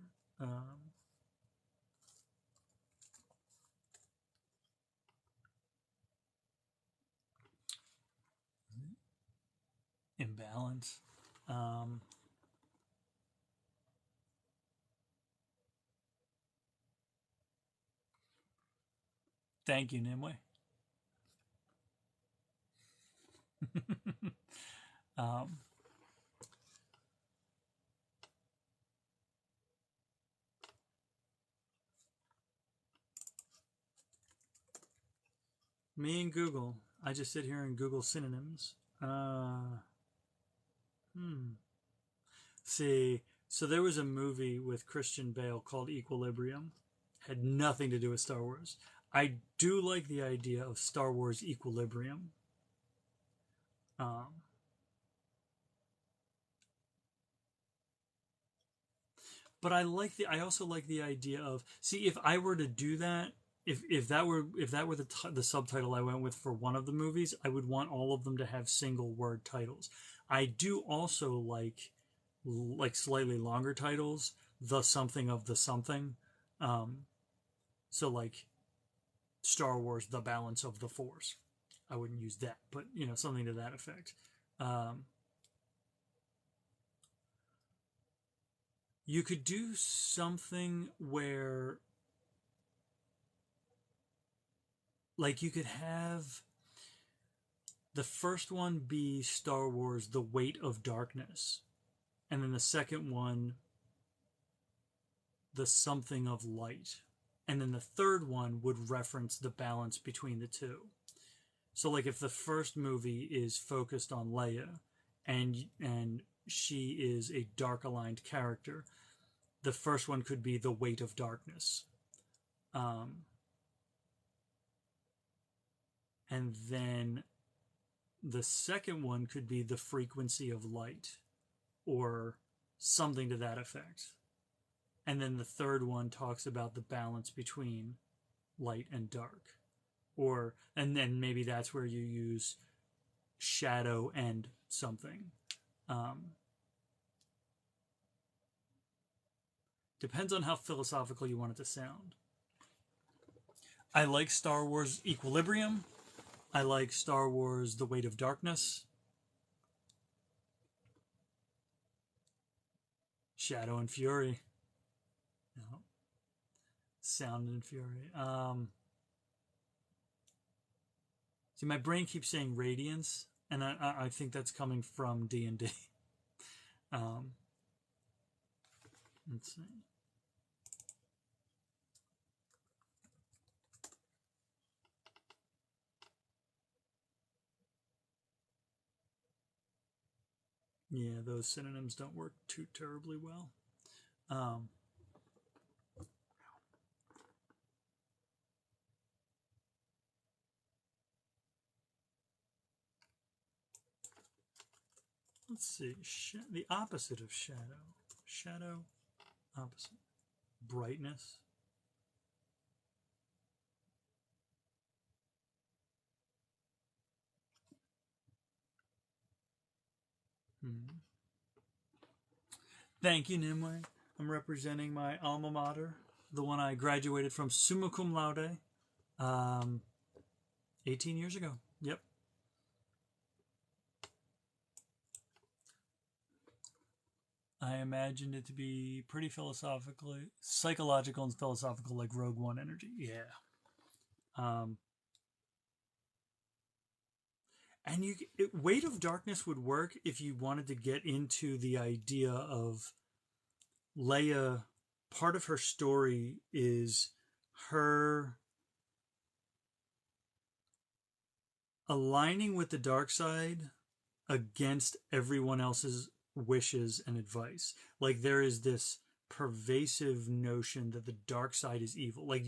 Imbalance. Thank you, Nimue. Me and Google. I just sit here and Google synonyms. See, so there was a movie with Christian Bale called Equilibrium. Had nothing to do with Star Wars. I do like the idea of Star Wars Equilibrium. But I also like the idea of, see, if I were to do that, if that were the subtitle I went with for one of the movies, I would want all of them to have single word titles. I do also like slightly longer titles, the something of the something. So like Star Wars, the balance of the Force. I wouldn't use that, but something to that effect. You could do something where, like, you could have the first one be Star Wars, The Weight of Darkness, and then the second one, The Something of Light, and then the third one would reference the balance between the two. So, like, if the first movie is focused on Leia, and she is a dark aligned character, the first one could be The Weight of Darkness. And then the second one could be The Frequency of Light, or something to that effect. And then the third one talks about the balance between light and dark. And then maybe that's where you use shadow and something. Depends on how philosophical you want it to sound. I like Star Wars Equilibrium. I like Star Wars The Weight of Darkness. Shadow and Fury. No. Sound and Fury. See, my brain keeps saying Radiance, and I think that's coming from D&D. Let's see. Yeah, those synonyms don't work too terribly well. Let's see. The opposite of shadow. Shadow, opposite. Brightness. Hmm. Thank you, Nimue. I'm representing my alma mater, the one I graduated from summa cum laude, um, 18 years ago. Yep. I imagined it to be pretty philosophically, psychological and philosophical, like Rogue One energy. Yeah. Um, and Weight of Darkness would work if you wanted to get into the idea of Leia. Part of her story is her aligning with the dark side against everyone else's wishes and advice. Like there is this pervasive notion that the dark side is evil. Like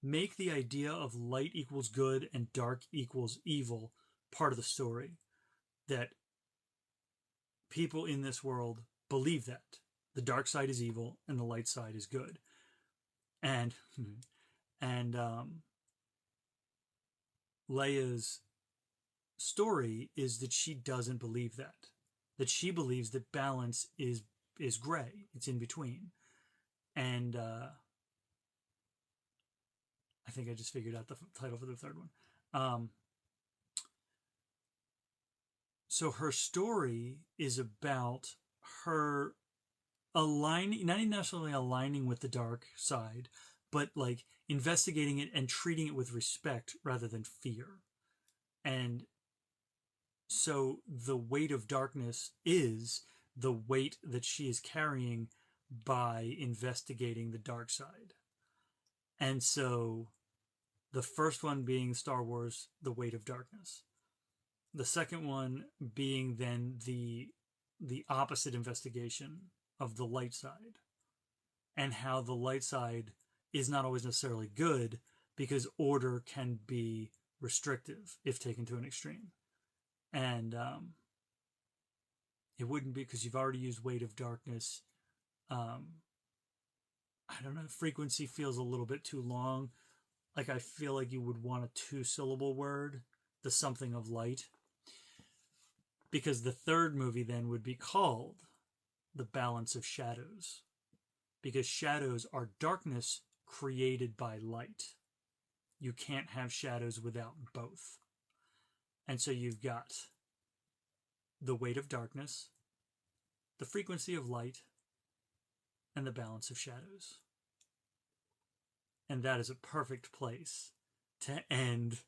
make the idea of light equals good and dark equals evil part of the story. That people in this world believe that the dark side is evil and the light side is good. And Leia's story is that she doesn't believe that she believes that balance is gray, it's in between. And I think I just figured out the title for the third one. So her story is about her aligning, not necessarily aligning with the dark side, but like investigating it and treating it with respect rather than fear. And so the weight of darkness is the weight that she is carrying by investigating the dark side. And so the first one being Star Wars, The Weight of Darkness. The second one being then the opposite investigation of the light side, and how the light side is not always necessarily good, because order can be restrictive if taken to an extreme. And it wouldn't be, because you've already used Weight of Darkness. I don't know, frequency feels a little bit too long. Like I feel like you would want a 2-syllable word, the something of light. Because the third movie then would be called The Balance of Shadows. Because shadows are darkness created by light. You can't have shadows without both. And so you've got the weight of darkness, the frequency of light, and the balance of shadows. And that is a perfect place to end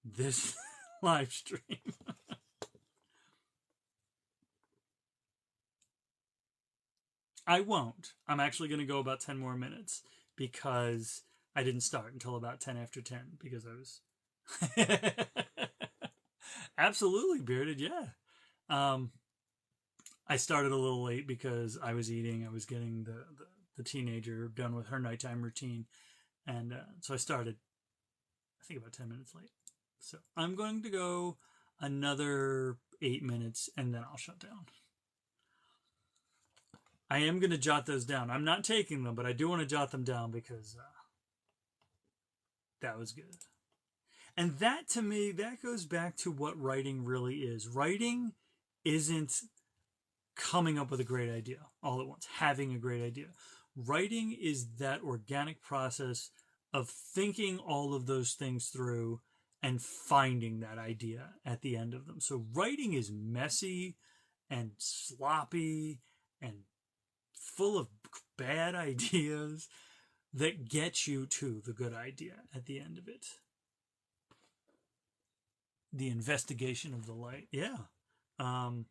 this live stream. I won't. I'm actually going to go about 10 more minutes because I didn't start until about 10 after 10 because I was absolutely bearded. Yeah. I started a little late because I was eating. I was getting the teenager done with her nighttime routine. And so I started, I think, about 10 minutes late. So I'm going to go another 8 minutes and then I'll shut down. I am going to jot those down. I'm not taking them, but I do want to jot them down because that was good. And that, to me, that goes back to what writing really is. Writing isn't coming up with a great idea all at once, having a great idea. Writing is that organic process of thinking all of those things through and finding that idea at the end of them. So writing is messy and sloppy and full of bad ideas that get you to the good idea at the end of it. The investigation of the light. Yeah. The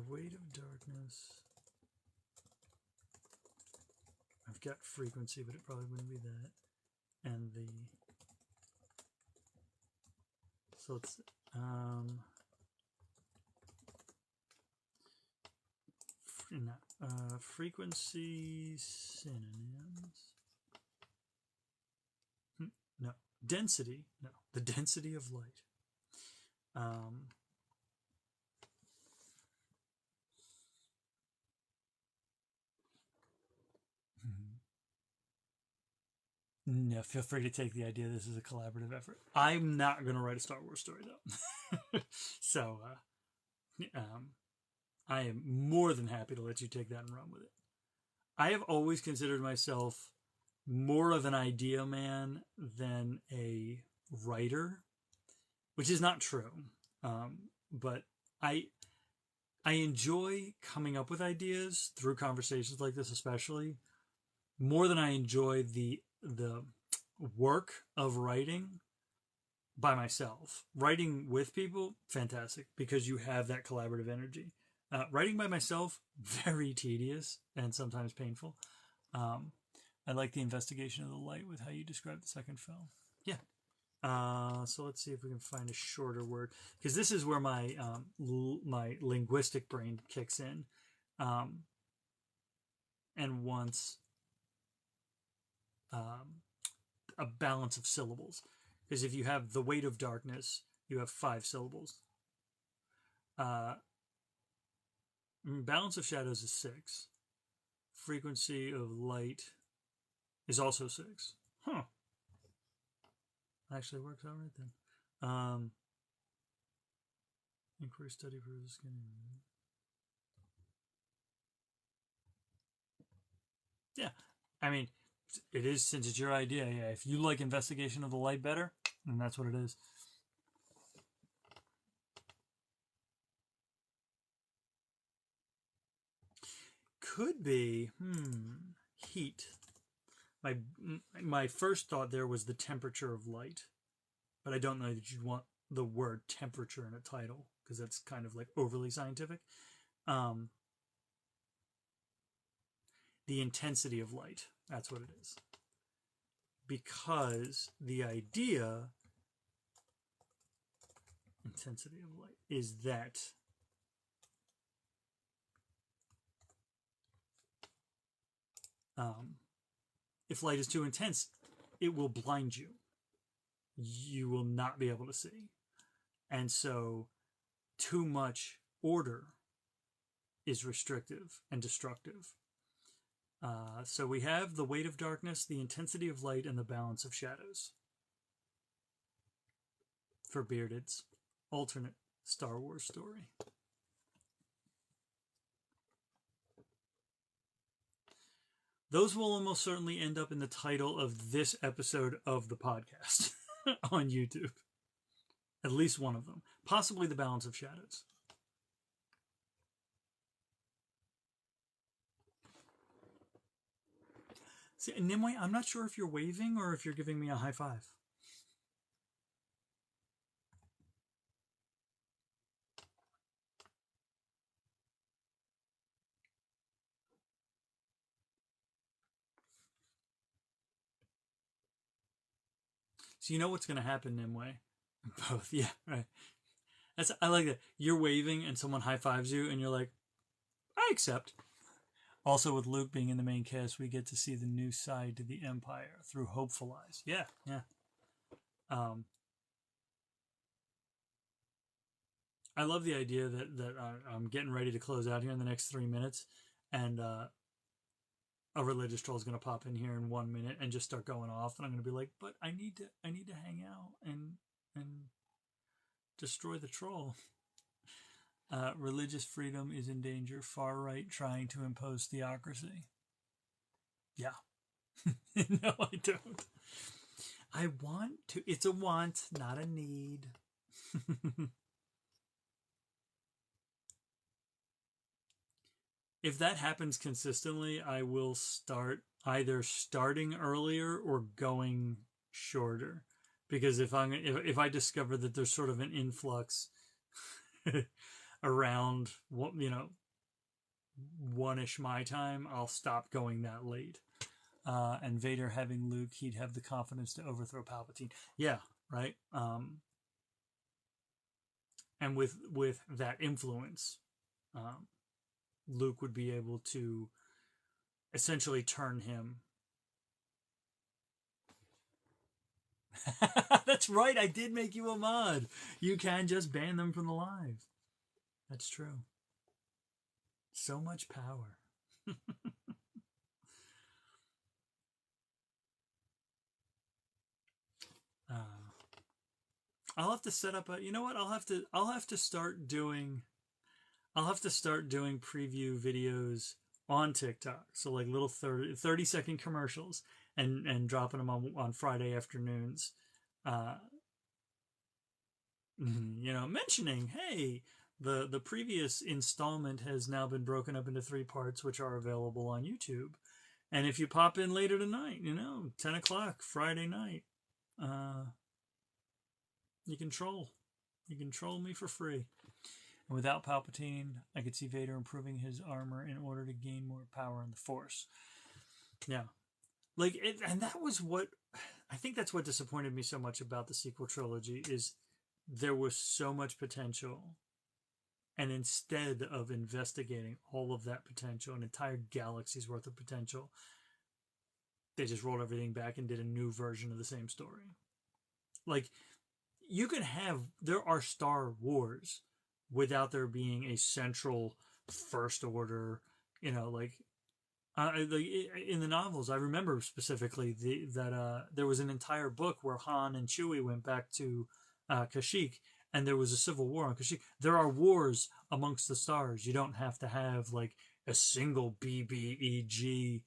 weight of darkness. I've got frequency, but it probably wouldn't be that. And the... So it's... frequency synonyms. No. Density. No. The density of light. No, feel free to take the idea this is a collaborative effort. I'm not going to write a Star Wars story, though. So, I am more than happy to let you take that and run with it. I have always considered myself more of an idea man than a writer, which is not true. But I enjoy coming up with ideas through conversations like this, especially more than I enjoy the work of writing by myself. Writing with people, fantastic, because you have that collaborative energy. Writing by myself, very tedious and sometimes painful. I like the investigation of the light with how you describe the second film. Yeah. So let's see if we can find a shorter word, because this is where my my linguistic brain kicks in, and wants a balance of syllables. Because if you have the weight of darkness, you have 5 syllables. Balance of shadows is 6. Frequency of light is also 6. Huh. Actually works out right then. Inquiry study for the skin. Yeah. I mean, it is, since it's your idea. Yeah. If you like investigation of the light better, then that's what it is. Could be heat. My first thought there was the temperature of light, but I don't know that you'd want the word temperature in a title, because that's kind of like overly scientific. The intensity of light, that's what it is. Because the idea, intensity of light, is that if light is too intense, it will blind you. You will not be able to see. And so too much order is restrictive and destructive. So we have the weight of darkness, the intensity of light, and the balance of shadows for Bearded's alternate Star Wars story. Those will almost certainly end up in the title of this episode of the podcast on YouTube. At least one of them. Possibly the balance of shadows. See, Nimue, I'm not sure if you're waving or if you're giving me a high five. So you know what's going to happen, Nimue? Both, yeah, right. I like that. You're waving and someone high fives you and you're like, I accept. Also, with Luke being in the main cast, we get to see the new side to the Empire through hopeful eyes. Yeah, yeah. I love the idea that I'm getting ready to close out here in the next 3 minutes, and a religious troll is going to pop in here in 1 minute and just start going off, and I'm going to be like, but I need to hang out and destroy the troll. Religious freedom is in danger. Far right trying to impose theocracy. Yeah. No, I don't. I want to. It's a want, not a need. If that happens consistently, I will start either starting earlier or going shorter. Because if I discover that there's sort of an influx around what, 1-ish my time, I'll stop going that late. And Vader having Luke, he'd have the confidence to overthrow Palpatine. Yeah, right. And with that influence, Luke would be able to essentially turn him. That's right, I did make you a mod. You can just ban them from the live. That's true. So much power. I'll have to set up a. You know what? I'll have to start doing. I'll have to start doing preview videos on TikTok. So like little 30-second commercials and dropping them on Friday afternoons. Mentioning, hey, the previous installment has now been broken up into 3 parts, which are available on YouTube. And if you pop in later tonight, 10 o'clock Friday night, you can troll me for free. And without Palpatine, I could see Vader improving his armor in order to gain more power in the Force. Yeah, like it, and that was what I think. That's what disappointed me so much about the sequel trilogy is there was so much potential, and instead of investigating all of that potential, an entire galaxy's worth of potential, they just rolled everything back and did a new version of the same story. Like, there are Star Wars without there being a central First Order, in the novels. I remember specifically that there was an entire book where Han and Chewie went back to Kashyyyk, and there was a civil war on Kashyyyk. There are wars amongst the stars. You don't have to have like a single BBEG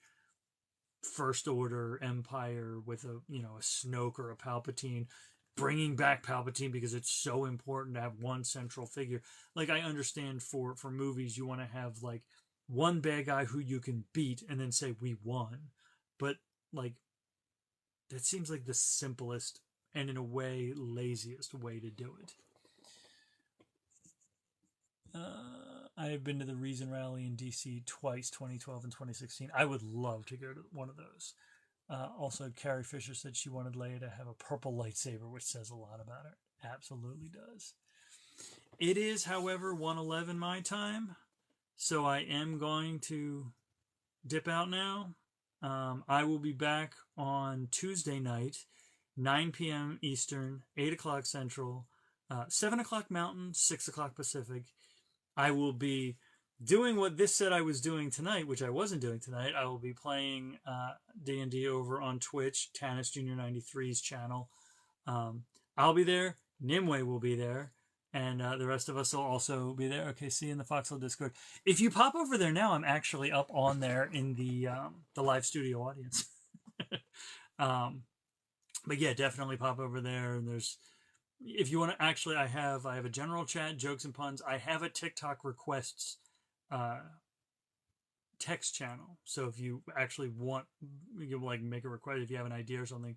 First Order Empire with a Snoke or a Palpatine, bringing back Palpatine because it's so important to have one central figure. Like, I understand for movies you want to have like one bad guy who you can beat and then say we won, but like that seems like the simplest and in a way laziest way to do it. I have been to the Reason Rally in DC twice, 2012 and 2016. I would love to go to one of those. Also, Carrie Fisher said she wanted Leia to have a purple lightsaber, which says a lot about her. Absolutely does. It is, however, 1:11 my time, so I am going to dip out now. I will be back on Tuesday night, 9 p.m. Eastern, 8 o'clock Central, 7 o'clock Mountain, 6 o'clock Pacific. I will be doing what this said I was doing tonight, which I wasn't doing tonight. I will be playing D&D over on Twitch, Tannis Jr. 93's channel. I'll be there. Nimue will be there. And the rest of us will also be there. Okay, see you in the Foxhole Discord. If you pop over there now, I'm actually up on there in the live studio audience. But yeah, definitely pop over there. And if you want to, actually, I have a general chat, jokes and puns. I have a TikTok requests text channel. So if you actually want, you can like make a request. If you have an idea or something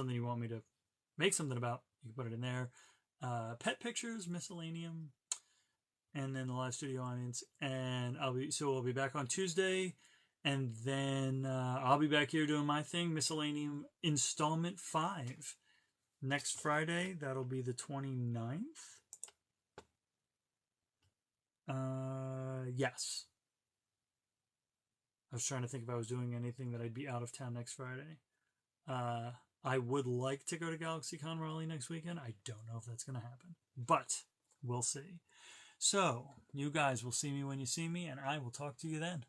you want me to make something about, you can put it in there. Pet pictures, Myscellaneum, and then the live studio audience. And I'll be back on Tuesday, and then I'll be back here doing my thing, Myscellaneum installment 5. Next Friday, that'll be the 29th. Yes. I was trying to think if I was doing anything that I'd be out of town next Friday. I would like to go to GalaxyCon Raleigh next weekend. I don't know if that's going to happen, but we'll see. So, you guys will see me when you see me, and I will talk to you then.